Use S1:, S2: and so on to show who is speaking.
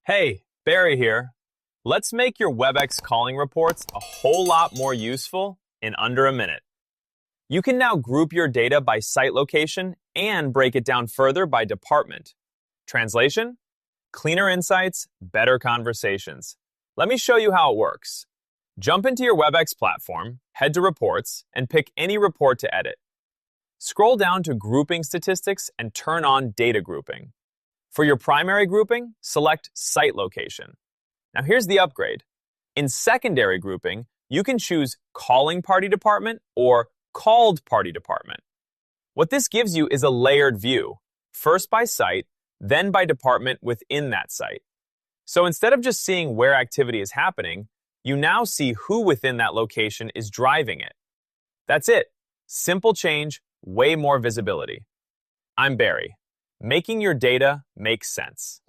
S1: Hey, Barry here. Let's make your Webex calling reports a whole lot more useful in under a minute. You can now group your data by site location and break it down further by department. Translation? Cleaner insights, better conversations. Let me show you how it works. Jump into your Webex platform, head to Reports, and pick any report to edit. Scroll down to Grouping Statistics and turn on Data Grouping. For your primary grouping, select Site Location. Now here's the upgrade. In secondary grouping, you can choose Calling Party Department or Called Party Department. What this gives you is a layered view, first by site, then by department within that site. So instead of just seeing where activity is happening, you now see who within that location is driving it. That's it. Simple change, way more visibility. I'm Barry. Making your data make sense.